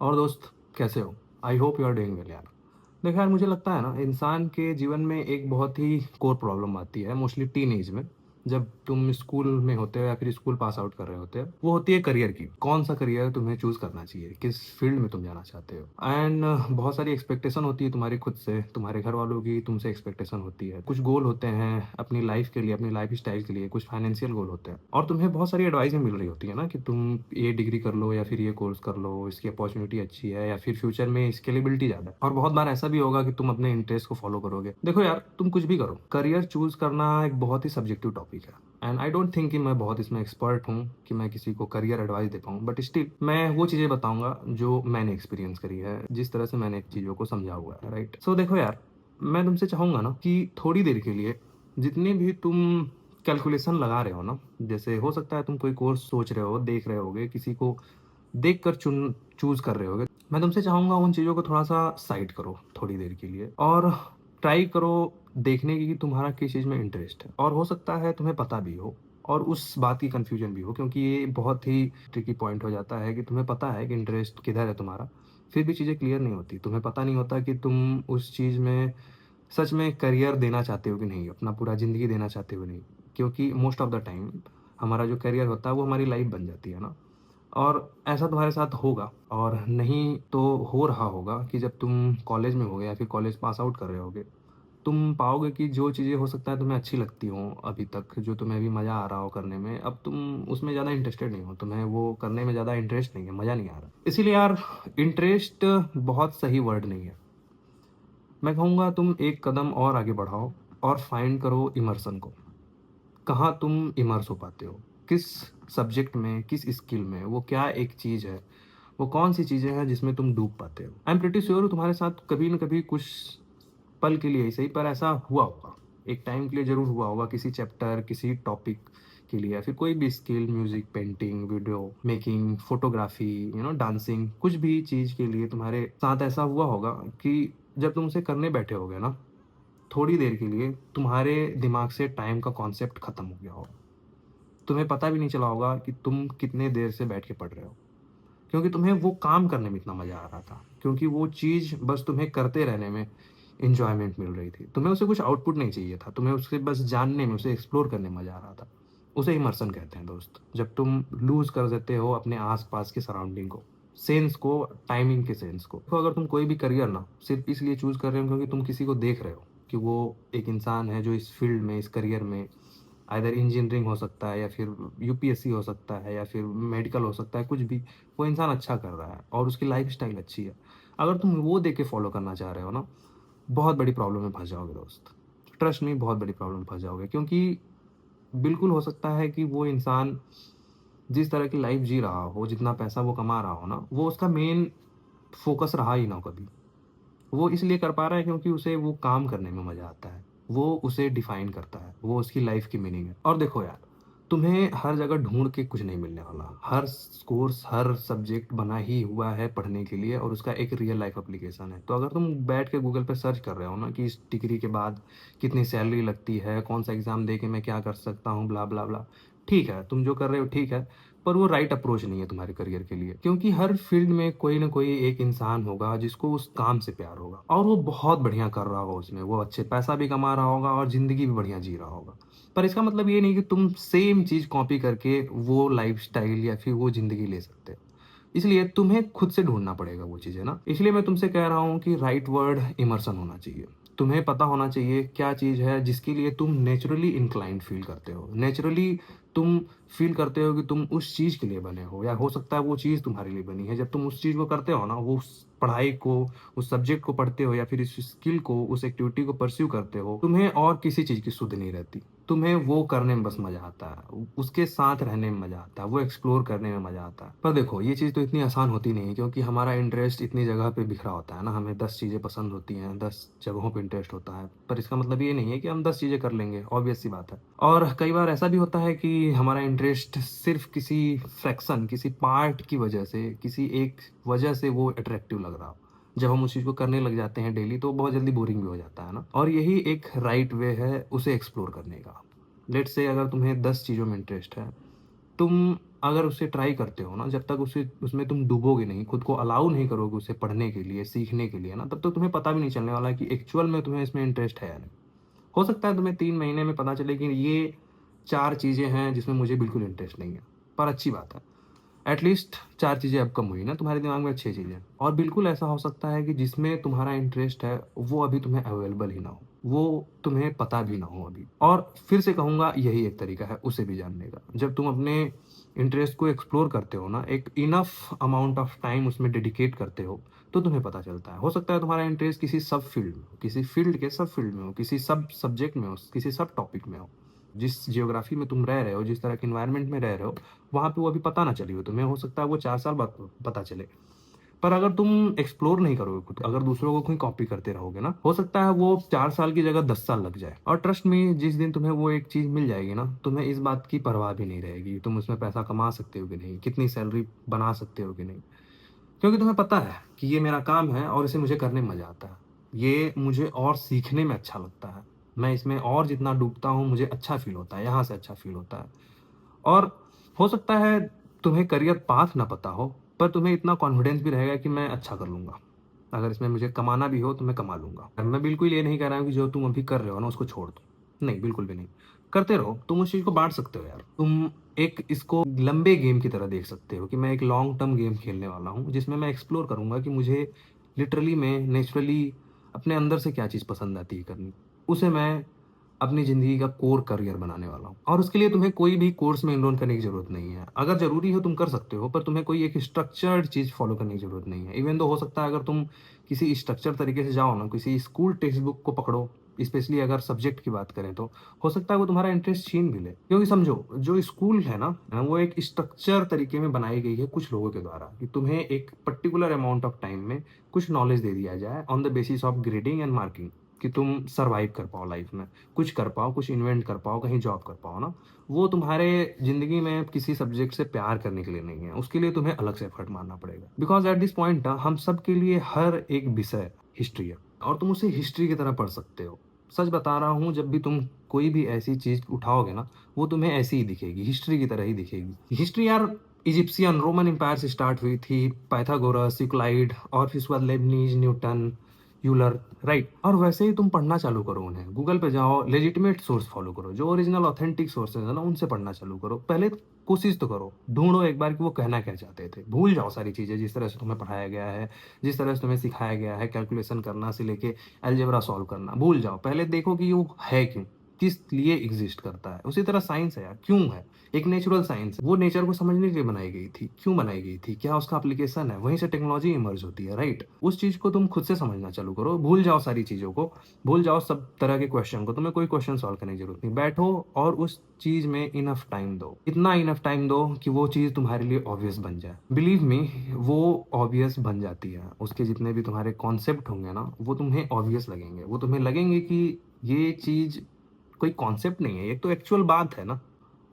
और दोस्त, कैसे हो? I hope you are doing well यार। देखो यार, मुझे लगता है ना, इंसान के जीवन में एक बहुत ही कोर प्रॉब्लम आती है मोस्टली टीनेज में। जब तुम स्कूल में होते हो या फिर स्कूल पास आउट कर रहे होते हो, वो होती है करियर की। कौन सा करियर तुम्हें चूज करना चाहिए, किस फील्ड में तुम जाना चाहते हो। एंड बहुत सारी एक्सपेक्टेशन होती है तुम्हारी खुद से, तुम्हारे घर वालों की तुमसे एक्सपेक्टेशन होती है। कुछ गोल होते हैं अपनी लाइफ के लिए, अपनी लाइफ स्टाइल के लिए, कुछ फाइनेंशियल गोल होते हैं, और तुम्हें बहुत सारी एडवाइस मिल रही होती है ना कि तुम ये डिग्री कर लो या फिर ये कोर्स कर लो, इसकी अपॉर्चुनिटी अच्छी है या फिर फ्यूचर में स्केलेबिलिटी ज़्यादा है। और बहुत बार ऐसा भी होगा कि तुम अपने इंटरेस्ट को फॉलो करोगे। देखो यार, तुम कुछ भी करो, करियर चूज करना एक बहुत ही सब्जेक्टिव टॉपिक है। एंड आई डोंट थिंक कि मैं बहुत इसमें एक्सपर्ट हूँ कि मैं किसी को करियर एडवाइस दे पाऊँ, बट स्टिल मैं वो चीज़ें बताऊंगा जो मैंने एक्सपीरियंस करी है, जिस तरह से मैंने चीज़ों को समझा हुआ है। राइट, सो देखो यार, मैं तुमसे चाहूंगा ना कि थोड़ी देर के लिए जितनी भी तुम कैलकुलेशन लगा रहे हो ना, जैसे हो सकता है तुम कोई कोर्स सोच रहे हो, देख रहे होगे, किसी को देख कर चूज कर रहे होगे, मैं तुमसे चाहूंगा उन चीज़ों को थोड़ा सा साइड करो थोड़ी देर के लिए, और ट्राई करो देखने की कि तुम्हारा किस चीज़ में इंटरेस्ट है। और हो सकता है तुम्हें पता भी हो और उस बात की कंफ्यूजन भी हो, क्योंकि ये बहुत ही ट्रिकी पॉइंट हो जाता है कि तुम्हें पता है कि इंटरेस्ट किधर है तुम्हारा, फिर भी चीज़ें क्लियर नहीं होती। तुम्हें पता नहीं होता कि तुम उस चीज़ में सच में करियर देना चाहते हो कि नहीं, अपना पूरा ज़िंदगी देना चाहते हो नहीं। क्योंकि मोस्ट ऑफ द टाइम हमारा जो करियर होता है वो हमारी लाइफ बन जाती है ना। और ऐसा तुम्हारे साथ होगा, और नहीं तो हो रहा होगा कि जब तुम कॉलेज में होगे या फिर कॉलेज पास आउट कर रहे होगे, तुम पाओगे कि जो चीज़ें हो सकता है तुम्हें अच्छी लगती हो अभी तक, जो तुम्हें अभी मज़ा आ रहा हो करने में, अब तुम उसमें ज़्यादा इंटरेस्टेड नहीं हो, तुम्हें वो करने में ज़्यादा इंटरेस्ट नहीं है, मज़ा नहीं आ रहा। इसीलिए यार, इंटरेस्ट बहुत सही वर्ड नहीं है। मैं कहूँगा तुम एक कदम और आगे बढ़ाओ और फाइंड करो इमर्सन को। कहाँ तुम इमर्स हो पाते हो, किस सब्जेक्ट में, किस स्किल में, वो क्या एक चीज़ है, वो कौन सी चीज़ें हैं जिसमें तुम डूब पाते हो। आई एम प्रिटी श्योर तुम्हारे साथ कभी न कभी कुछ पल के लिए ही सही पर ऐसा हुआ होगा, एक टाइम के लिए ज़रूर हुआ होगा, किसी चैप्टर, किसी टॉपिक के लिए, या फिर कोई भी skill, music, painting, video making, photography, dancing, कुछ भी चीज़ के लिए तुम्हारे साथ ऐसा हुआ होगा कि जब तुम उसे करने बैठे होगे ना, थोड़ी देर के लिए तुम्हारे दिमाग से टाइम का कॉन्सेप्ट खत्म हो गया होगा। तुम्हें पता भी नहीं चला होगा कि तुम कितने देर से बैठ के पढ़ रहे हो, क्योंकि तुम्हें वो काम करने में इतना मज़ा आ रहा था, क्योंकि वो चीज़ बस तुम्हें करते रहने में इंजॉयमेंट मिल रही थी। तुम्हें उसे कुछ आउटपुट नहीं चाहिए था, तुम्हें उससे बस जानने में, उसे एक्सप्लोर करने में मज़ा आ रहा था। उसे इमर्सन कहते हैं दोस्त, जब तुम लूज कर देते हो अपने आसपास के सराउंडिंग को, सेंस को, टाइमिंग के सेंस को। तो अगर तुम कोई भी करियर ना सिर्फ इसलिए चूज कर रहे हो क्योंकि तुम किसी को देख रहे हो कि वो एक इंसान है जो इस फील्ड में, इस करियर में, आइदर इंजीनियरिंग हो सकता है या फिर यूपीएससी हो सकता है या फिर मेडिकल हो सकता है, कुछ भी, वो इंसान अच्छा कर रहा है और उसकी लाइफ स्टाइल अच्छी है, अगर तुम वो देख के फॉलो करना चाह रहे हो ना, बहुत बड़ी प्रॉब्लम में फंस जाओगे दोस्त। ट्रस्ट में बहुत बड़ी प्रॉब्लम में फंस जाओगे, क्योंकि बिल्कुल हो सकता है कि वो इंसान जिस तरह की लाइफ जी रहा हो, जितना पैसा वो कमा रहा हो ना, वो उसका मेन फोकस रहा ही ना कभी। वो इसलिए कर पा रहा है क्योंकि उसे वो काम करने में मज़ा आता है, वो उसे डिफाइन करता है, वो उसकी लाइफ की मीनिंग है। और देखो यार, तुम्हें हर जगह ढूंढ के कुछ नहीं मिलने वाला। हर कोर्स, हर सब्जेक्ट बना ही हुआ है पढ़ने के लिए, और उसका एक रियल लाइफ एप्लीकेशन है। तो अगर तुम बैठ के गूगल पे सर्च कर रहे हो ना कि इस डिग्री के बाद कितनी सैलरी लगती है, कौन सा एग्ज़ाम दे के मैं क्या कर सकता हूँ, ब्ला ब्ला ब्ला, ठीक है, तुम जो कर रहे हो ठीक है, पर वो राइट अप्रोच नहीं है तुम्हारे करियर के लिए। क्योंकि हर फील्ड में कोई ना कोई एक इंसान होगा जिसको उस काम से प्यार होगा, और वो बहुत बढ़िया कर रहा होगा उसमें, वो अच्छे पैसा भी कमा रहा होगा और ज़िंदगी भी बढ़िया जी रहा होगा। पर इसका मतलब ये नहीं कि तुम सेम चीज़ कॉपी करके वो लाइफ़स्टाइल या फिर वो ज़िंदगी ले सकते हो। इसलिए तुम्हें खुद से ढूँढना पड़ेगा वो चीज़ें ना। इसलिए मैं तुमसे कह रहा हूँ कि राइट वर्ड इमर्सन होना चाहिए। तुम्हें पता होना चाहिए क्या चीज़ है जिसके लिए तुम नेचुरली इंक्लाइंड फ़ील करते हो। नेचुरली तुम फ़ील करते हो कि तुम उस चीज़ के लिए बने हो, या हो सकता है वो चीज़ तुम्हारे लिए बनी है। जब तुम उस चीज़ को करते हो ना, वो उस पढ़ाई को, उस सब्जेक्ट को पढ़ते हो या फिर इस स्किल को, उस एक्टिविटी को परस्यू करते हो, तुम्हें और किसी चीज़ की सुध नहीं रहती। तुम्हें वो करने में बस मज़ा आता है, उसके साथ रहने में मज़ा आता है, वो एक्सप्लोर करने में मज़ा आता है। पर देखो, ये चीज़ तो इतनी आसान होती नहीं है, क्योंकि हमारा इंटरेस्ट इतनी जगह पे बिखरा होता है ना। हमें 10 चीज़ें पसंद होती हैं, 10 जगहों पे इंटरेस्ट होता है, पर इसका मतलब ये नहीं है कि हम 10 चीज़ें कर लेंगे, ऑब्वियस सी बात है। और कई बार ऐसा भी होता है कि हमारा इंटरेस्ट सिर्फ किसी फ्रैक्शन, किसी पार्ट की वजह से, किसी एक वजह से वो अट्रैक्टिव लग रहा हो। जब हम उस चीज़ को करने लग जाते हैं डेली, तो बहुत जल्दी बोरिंग भी हो जाता है ना। और यही एक राइट वे है उसे एक्सप्लोर करने का। लेट्स से अगर तुम्हें 10 चीज़ों में इंटरेस्ट है, तुम अगर उसे ट्राई करते हो ना, जब तक उसे उसमें तुम डूबोगे नहीं, खुद को अलाउ नहीं करोगे उसे पढ़ने के लिए, सीखने के लिए ना, तब तक तुम्हें पता भी नहीं चलने वाला है कि एक्चुअल में तुम्हें इसमें इंटरेस्ट है या नहीं। हो सकता है तुम्हें 3 महीने में पता चले कि ये 4 चीज़ें हैं जिसमें मुझे बिल्कुल इंटरेस्ट नहीं है, पर अच्छी बात है। एटलीस्ट 4 चीज़ें अब कम हुई ना तुम्हारे दिमाग में 6 चीज़ें। और बिल्कुल ऐसा हो सकता है कि जिसमें तुम्हारा इंटरेस्ट है, वो अभी तुम्हें अवेलेबल ही ना हो, वो तुम्हें पता भी ना हो अभी। और फिर से कहूँगा यही एक तरीका है उसे भी जानने का। जब तुम अपने इंटरेस्ट को एक्सप्लोर करते हो ना, एक इनफ अमाउंट ऑफ टाइम उसमें डेडिकेट करते हो, तो तुम्हें पता चलता है। हो सकता है तुम्हारा इंटरेस्ट किसी सब फील्ड में हो, किसी फील्ड के सब फील्ड में हो, किसी सब सब्जेक्ट में हो, किसी सब टॉपिक में हो। जिस जियोग्राफी में तुम रह रहे हो, जिस तरह के एनवायरनमेंट में रह रहे हो, वहाँ पे वो अभी पता ना चली हो तुम्हें, हो सकता है वो 4 साल बाद पता चले। पर अगर तुम एक्सप्लोर नहीं करोगे खुद, अगर दूसरों को कोई कॉपी करते रहोगे ना, हो सकता है वो 4 साल की जगह 10 साल लग जाए। और ट्रस्ट मी, जिस दिन तुम्हें वो एक चीज़ मिल जाएगी ना, तुम्हें इस बात की परवाह भी नहीं रहेगी, तुम उसमें पैसा कमा सकते हो कि नहीं, कितनी सैलरी बना सकते हो कि नहीं। क्योंकि तुम्हें पता है कि ये मेरा काम है और इसे मुझे करने में मज़ा आता है। ये मुझे और सीखने में अच्छा लगता है। मैं इसमें और जितना डूबता हूँ, मुझे अच्छा फ़ील होता है, यहाँ से अच्छा फ़ील होता है। और हो सकता है तुम्हें करियर पाथ ना पता हो, पर तुम्हें इतना कॉन्फिडेंस भी रहेगा कि मैं अच्छा कर लूँगा। अगर इसमें मुझे कमाना भी हो तो मैं कमा लूँगा। मैं बिल्कुल ये नहीं कह रहा हूँ कि जो तुम अभी कर रहे हो ना उसको छोड़ दो। नहीं, बिल्कुल भी नहीं। करते रहो, तुम उस चीज़ को बाँट सकते हो यार। तुम एक इसको लंबे गेम की तरह देख सकते हो कि मैं एक लॉन्ग टर्म गेम खेलने वाला हूँ, जिसमें मैं एक्सप्लोर करूँगा कि मुझे लिटरली में नेचुरली अपने अंदर से क्या चीज़ पसंद आती है करनी। उसे मैं अपनी ज़िंदगी का कोर करियर बनाने वाला हूँ। और उसके लिए तुम्हें कोई भी कोर्स में एनरोल करने की ज़रूरत नहीं है। अगर ज़रूरी हो तुम कर सकते हो, पर तुम्हें कोई एक स्ट्रक्चर्ड चीज़ फ़ॉलो करने की ज़रूरत नहीं है। इवन दो हो सकता है अगर तुम किसी स्ट्रक्चर तरीके से जाओ ना, किसी स्कूल टेक्स्ट बुक को पकड़ो, स्पेशली अगर सब्जेक्ट की बात करें तो, हो सकता है वो तुम्हारा इंटरेस्ट छीन भी ले। क्योंकि समझो, जो स्कूल है ना, वो एक स्ट्रक्चर तरीके में बनाई गई है कुछ लोगों के द्वारा कि तुम्हें एक पर्टिकुलर अमाउंट ऑफ टाइम में कुछ नॉलेज दे दिया जाए on the basis of grading and marking, कि तुम सर्वाइव कर पाओ लाइफ में, कुछ कर पाओ, कुछ इन्वेंट कर पाओ, कहीं जॉब कर पाओ ना। वो तुम्हारे ज़िंदगी में किसी सब्जेक्ट से प्यार करने के लिए नहीं है, उसके लिए तुम्हें अलग से एफर्ट मारना पड़ेगा। बिकॉज़ एट दिस पॉइंट ना, हम सब के लिए हर एक विषय हिस्ट्री है और तुम उसे हिस्ट्री की तरह पढ़ सकते हो। सच बता रहा हूँ, जब भी तुम कोई भी ऐसी चीज़ उठाओगे ना, वो तुम्हें ऐसी ही दिखेगी, हिस्ट्री की तरह ही दिखेगी। हिस्ट्री यार इजिप्शियन, रोमन एम्पायर से स्टार्ट हुई थी, पाइथागोरस, यूक्लाइड और फिर उसके बाद लेबनीज़, न्यूटन, यूलर, राइट। और वैसे ही तुम पढ़ना चालू करो उन्हें, गूगल पे जाओ, लेजिटिमेट सोर्स फॉलो करो, जो ओरिजिनल ऑथेंटिक सोर्सेज है ना, उनसे पढ़ना चालू करो। पहले कोशिश तो करो, ढूंढो एक बार कि वो कहना क्या चाहते थे। भूल जाओ सारी चीज़ें जिस तरह से तुम्हें पढ़ाया गया है, जिस तरह से तुम्हें सिखाया गया है, कैलकुलेशन करना से लेके अलजेब्रा सॉल्व करना, भूल जाओ। पहले देखो कि वो है क्यों, किस लिए एग्जिस्ट करता है। उसी तरह साइंस है यार, क्यों है, एक नेचुरल साइंस है, वो नेचर को समझने के लिए बनाई गई थी, क्यों बनाई गई थी, क्या उसका एप्लीकेशन है, वहीं से टेक्नोलॉजी इमर्ज होती है, राइट। उस चीज को तुम खुद से समझना चालू करो, भूल जाओ सारी चीजों को, भूल जाओ सब तरह के क्वेश्चन को, तुम्हें कोई क्वेश्चन सॉल्व करने की जरूरत नहीं, बैठो और उस चीज में इनफ टाइम दो, इतना इनफ टाइम दो कि वो चीज तुम्हारे लिए ऑब्वियस बन जाए। बिलीव मी, वो ऑब्वियस बन जाती है। उसके जितने भी तुम्हारे कॉन्सेप्ट होंगे ना, वो तुम्हें ऑब्वियस लगेंगे, वो तुम्हें लगेंगे कि ये चीज कोई कॉन्सेप्ट नहीं है, ये तो एक्चुअल बात है ना।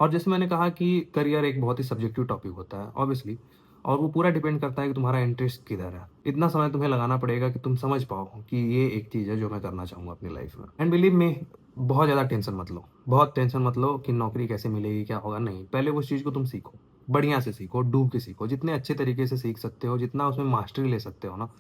और जैसे मैंने कहा कि करियर एक बहुत ही सब्जेक्टिव टॉपिक होता है ऑब्वियसली, और वो पूरा डिपेंड करता है कि तुम्हारा इंटरेस्ट किधर है। इतना समय तुम्हें लगाना पड़ेगा कि तुम समझ पाओ कि ये एक चीज़ है जो मैं करना चाहूँगा अपनी लाइफ में। एंड बिलीव मी, बहुत ज़्यादा टेंशन मत लो, बहुत टेंशन मत लो कि नौकरी कैसे मिलेगी, क्या होगा, नहीं। पहले उस चीज़ को तुम सीखो, बढ़िया से सीखो, डूब के सीखो, जितने अच्छे तरीके से सीख सकते हो, जितना उसमें मास्टरी ले सकते हो ना,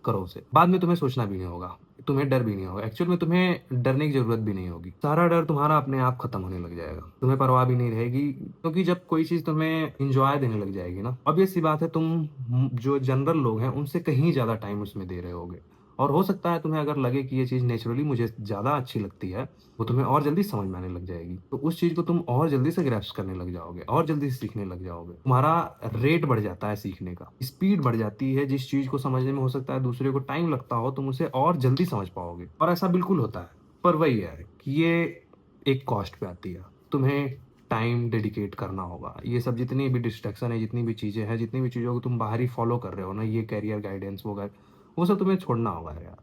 करो उसे। बाद में तुम्हें सोचना भी नहीं होगा, तुम्हें डर भी नहीं होगा, एक्चुअल में तुम्हें डरने की जरूरत भी नहीं होगी। सारा डर तुम्हारा अपने आप खत्म होने लग जाएगा, तुम्हें परवाह भी नहीं रहेगी। क्योंकि जब कोई चीज तुम्हें इंजॉय देने लग जाएगी ना, ऑब्वियस सी बात है, तुम जो जनरल लोग हैं उनसे कहीं ज्यादा टाइम उसमें दे रहे होगे। और हो सकता है तुम्हें अगर लगे कि ये चीज नेचुरली मुझे ज्यादा अच्छी लगती है, वो तुम्हें और जल्दी समझ में आने लग जाएगी, तो उस चीज को तुम और जल्दी से ग्रैस्प करने लग जाओगे, और जल्दी से सीखने लग जाओगे। तुम्हारा रेट बढ़ जाता है सीखने का, स्पीड बढ़ जाती है। जिस चीज को समझने में हो सकता है दूसरे को टाइम लगता हो, तुम उसे और जल्दी समझ पाओगे। और ऐसा बिल्कुल होता है। पर वही है कि ये एक कॉस्ट पे आती है, तुम्हें टाइम डेडिकेट करना होगा। ये सब जितनी भी डिस्ट्रैक्शन है, जितनी भी चीजें हैं, जितनी भी चीजों को तुम बाहरी फॉलो कर रहे हो ना, ये कैरियर गाइडेंस वगैरह, वो सब तुम्हें छोड़ना होगा यार।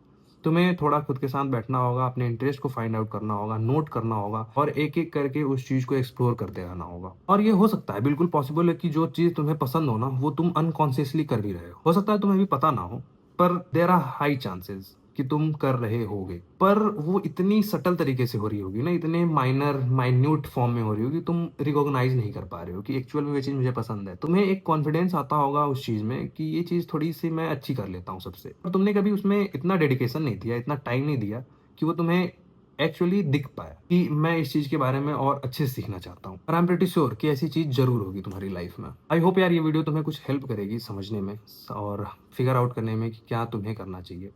तुम्हें थोड़ा खुद के साथ बैठना होगा, अपने इंटरेस्ट को फाइंड आउट करना होगा, नोट करना होगा, और एक एक करके उस चीज को एक्सप्लोर करते रहना होगा। और ये हो सकता है, बिल्कुल पॉसिबल है कि जो चीज तुम्हें पसंद हो ना, वो तुम अनकॉन्शियसली कर भी रहे हो सकता है तुम्हें भी पता ना हो, पर देर आर हाई चांसेस कि तुम कर रहे होगे, पर वो इतनी सटल तरीके से हो रही होगी ना, इतने माइनर माइन्यूट फॉर्म में हो रही होगी, तुम रिकॉग्नाइज नहीं कर पा रहे हो कि एक्चुअल में ये चीज़ मुझे पसंद है। तुम्हें एक कॉन्फिडेंस आता होगा उस चीज़ में कि ये चीज़ थोड़ी-सी मैं अच्छी कर लेता हूँ सबसे, पर तुमने कभी उसमें इतना डेडिकेशन नहीं दिया, इतना टाइम नहीं दिया कि वो तुम्हें एक्चुअली दिख पाया कि मैं इस चीज़ के बारे में और अच्छे से सीखना चाहता हूँ। और आई एम प्रीटी श्योर कि ऐसी चीज़ ज़रूर होगी तुम्हारी लाइफ में। आई होप यार ये वीडियो तुम्हें कुछ हेल्प करेगी समझने में और फिगर आउट करने में कि क्या तुम्हें करना चाहिए।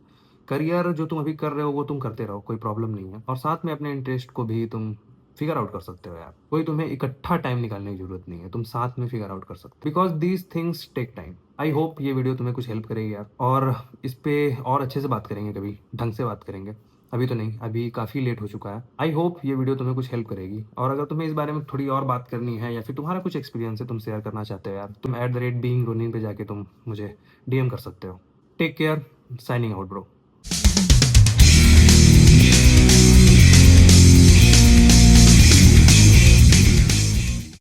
करियर जो तुम अभी कर रहे हो वो तुम करते रहो, कोई प्रॉब्लम नहीं है, और साथ में अपने इंटरेस्ट को भी तुम फिगर आउट कर सकते हो यार। कोई तुम्हें इकट्ठा टाइम निकालने की ज़रूरत नहीं है, तुम साथ में फिगर आउट कर सकते हो because these things take time. I hope ये वीडियो तुम्हें कुछ हेल्प करेगी यार, और इस पे और अच्छे से बात करेंगे, कभी ढंग से बात करेंगे। अभी तो नहीं, अभी काफ़ी लेट हो चुका है। आई होप ये वीडियो तुम्हें कुछ हेल्प करेगी, और अगर तुम्हें इस बारे में थोड़ी और बात करनी है या फिर तुम्हारा कुछ एक्सपीरियंस है तुम शेयर करना चाहते हो यार, तुम @beingronin पे जाके तुम मुझे डीएम कर सकते हो। Take care, signing out bro.